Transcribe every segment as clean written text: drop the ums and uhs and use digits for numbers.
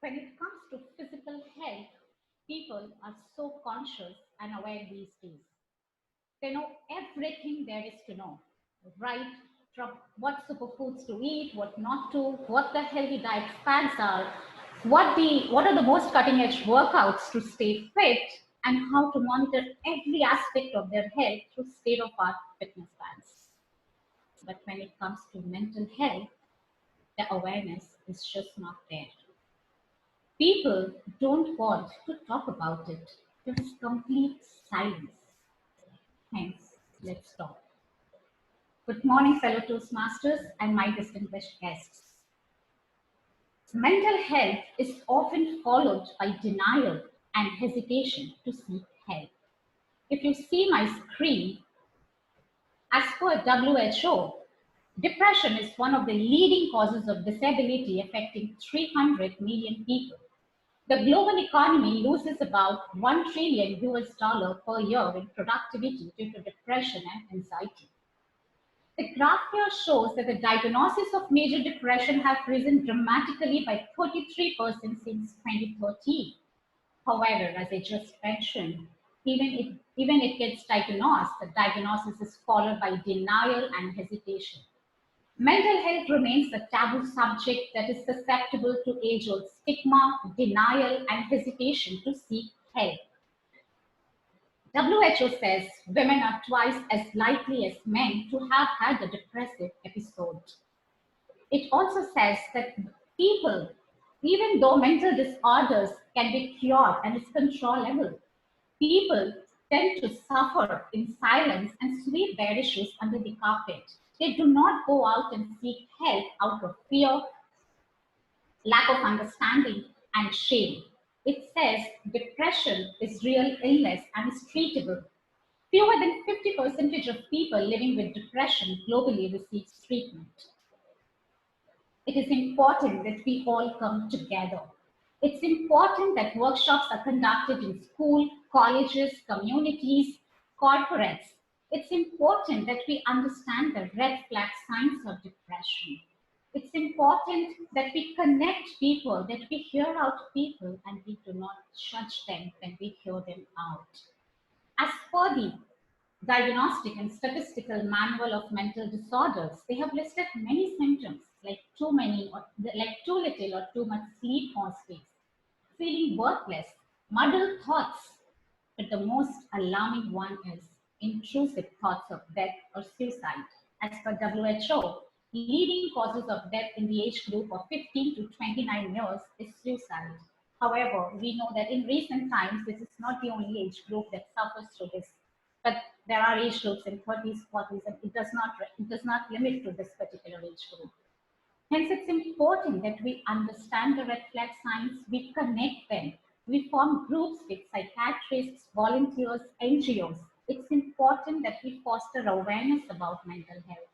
When it comes to physical health, people are so conscious and aware these days. They know everything there is to know, right? From what superfoods to eat, what not to, what the healthy diet fads are, what are the most cutting edge workouts to stay fit, and how to monitor every aspect of their health through state of art fitness bands. But when it comes to mental health, the awareness is just not there. People don't want to talk about it. There is complete silence. Hence, let's talk. Good morning, fellow Toastmasters and my distinguished guests. Mental health is often followed by denial and hesitation to seek help. If you see my screen, as per WHO, depression is one of the leading causes of disability affecting 300 million people. The global economy loses about 1 trillion US dollar per year in productivity due to depression and anxiety. The graph here shows that the diagnosis of major depression have risen dramatically by 33% since 2013. However, as I just mentioned, even it gets diagnosed, the diagnosis is followed by denial and hesitation. Mental health remains a taboo subject that is susceptible to age-old stigma, denial, and hesitation to seek help. WHO says women are twice as likely as men to have had a depressive episode. It also says that people, even though mental disorders can be cured and is controllable, people tend to suffer in silence and sweep their issues under the carpet. They do not go out and seek help out of fear, lack of understanding, and shame. It says depression is real illness and is treatable. Fewer than 50% of people living with depression globally receives treatment. It is important that we all come together. It's important that workshops are conducted in school, colleges, communities, corporates. It's important that we understand the red flag signs of depression. It's important that we connect people, that we hear out people, and we do not judge them when we hear them out. As per the Diagnostic and Statistical Manual of Mental Disorders, they have listed many symptoms like too many, or like too little or too much sleep or space, feeling worthless, muddled thoughts. But the most alarming one is intrusive thoughts of death or suicide. As per WHO, leading causes of death in the age group of 15 to 29 years is suicide. However, we know that in recent times, this is not the only age group that suffers through this, but there are age groups in 30s, 40s, and it does not limit to this particular age group. Hence, it's important that we understand the red flag signs, we connect them, we form groups with psychiatrists, volunteers, NGOs. It's important that we foster awareness about mental health.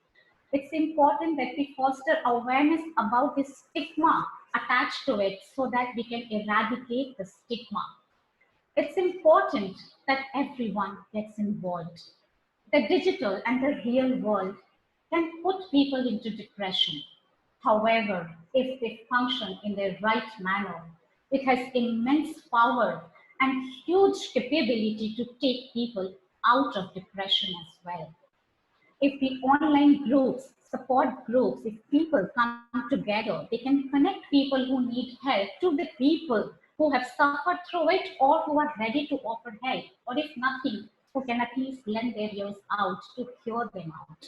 It's important that we foster awareness about the stigma attached to it so that we can eradicate the stigma. It's important that everyone gets involved. The digital and the real world can put people into depression. However, if they function in the right manner, it has immense power and huge capability to take people out of depression as well. If the online groups, support groups, if people come together, they can connect people who need help to the people who have suffered through it or who are ready to offer help, or if nothing, who can at least lend their ears out to hear them out.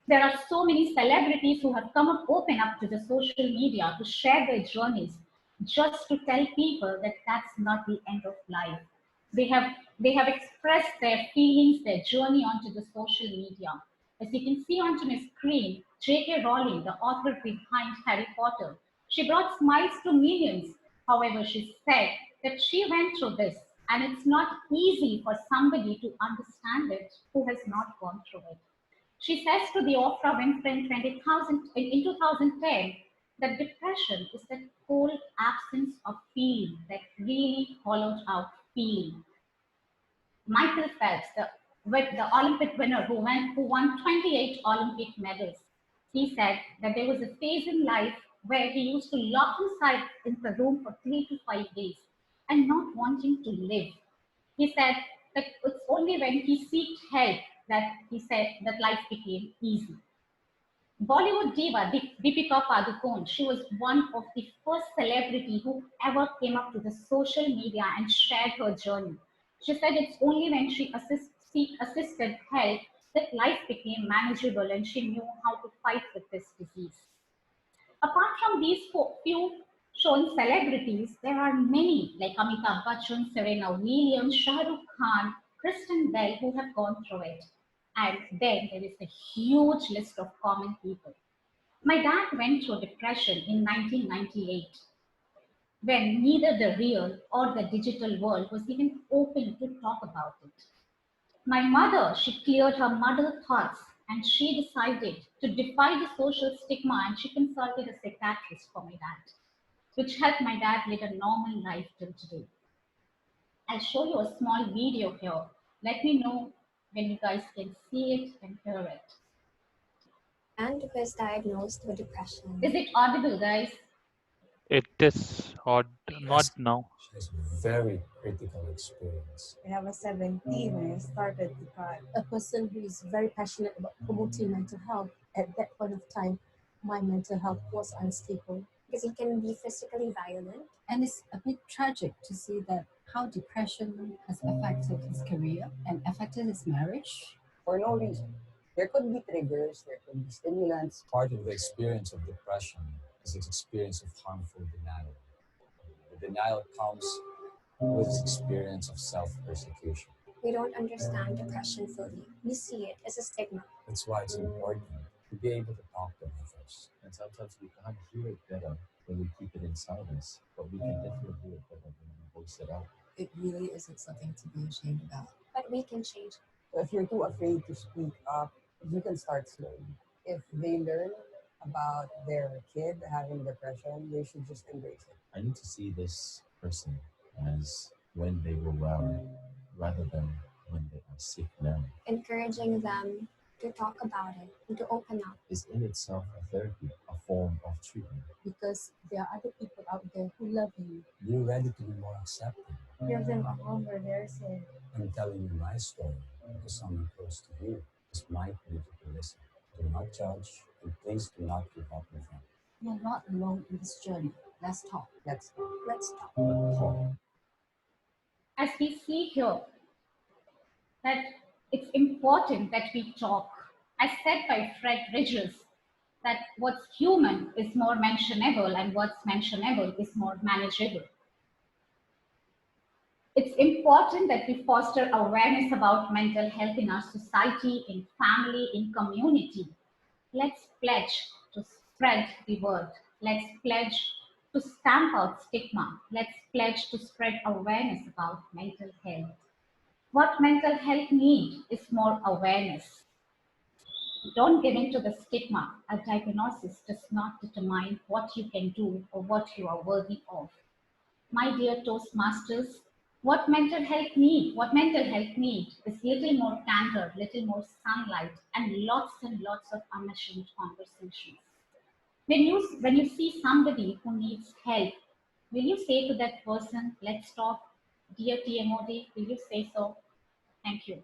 There are so many celebrities who have come up open up to the social media to share their journeys just to tell people that that's not the end of life. They have expressed their feelings, their journey onto the social media. As you can see onto my screen, J.K. Rowling, the author behind Harry Potter, she brought smiles to millions. However, she said that she went through this and it's not easy for somebody to understand it who has not gone through it. She says to the Oprah Winfrey in 2010 that depression is that whole absence of feeling, that really hollowed out feeling. Michael Phelps, the Olympic winner who won 28 Olympic medals, he said that there was a phase in life where he used to lock himself in the room for 3 to 5 days and not wanting to live. He said that it's only when he sought help that he said that life became easy. Bollywood diva Deepika Padukone, she was one of the first celebrity who ever came up to the social media and shared her journey. She said it's only when she assisted help that life became manageable and she knew how to fight with this disease. Apart from these few shown celebrities, there are many like Amitabh Bachchan, Serena Williams, Shah Rukh Khan, Kristen Bell who have gone through it. And then there is a huge list of common people. My dad went through depression in 1998 when neither the real or the digital world was even open to talk about it. My mother, she cleared her muddled thoughts and she decided to defy the social stigma and she consulted a psychiatrist for my dad, which helped my dad live a normal life till today. I'll show you a small video here. Let me know when you guys can see it and hear it. And was diagnosed with depression. Is it audible, guys? It is odd, not Yes, now. she has very critical experience. When I was 17, when I started to cry, a person who is very passionate about promoting mental health, at that point of time, my mental health was unstable. Because he can be physically violent. And it's a bit tragic to see that how depression has affected his career and affected his marriage. For no reason. There could be triggers, there could be stimulants. Part of the experience of depression is the experience of harmful denial. The denial comes with this experience of self-persecution. We don't understand depression fully. We see it as a stigma. That's why it's important to be able to talk to others. And sometimes we can't hear it better when we keep it in silence, but we can definitely hear it better when we voice it out. It really isn't something to be ashamed about. But we can change. So if you're too afraid to speak up, you can start slowly. If they learn about their kid having depression, they should just embrace it. I need to see this person as when they were well rather than when they are sick now. Encouraging them to talk about it and to open up. Is in itself a therapy, a form of treatment. Because there are other people out there who love you. You're ready to be more accepting. Give them a home where they're safe. I'm telling you my story to someone close to you. This might need you to listen. Do not judge, and please do not give up with them. You're not alone in this journey. Let's talk. Let's Let's talk. Talk. As we see here, that it's important that we talk. As said by Fred Ridges, that what's human is more mentionable and what's mentionable is more manageable. It's important that we foster awareness about mental health in our society, in family, in community. Let's pledge to spread the word. Let's pledge to stamp out stigma. Let's pledge to spread awareness about mental health. What mental health needs is more awareness. Don't give in to the stigma. A diagnosis does not determine what you can do or what you are worthy of. My dear Toastmasters, what mental health need? What mental health need is little more candor, little more sunlight, and lots of unashamed conversations. When you see somebody who needs help, will you say to that person, let's talk, dear TMOD, will you say so? Thank you.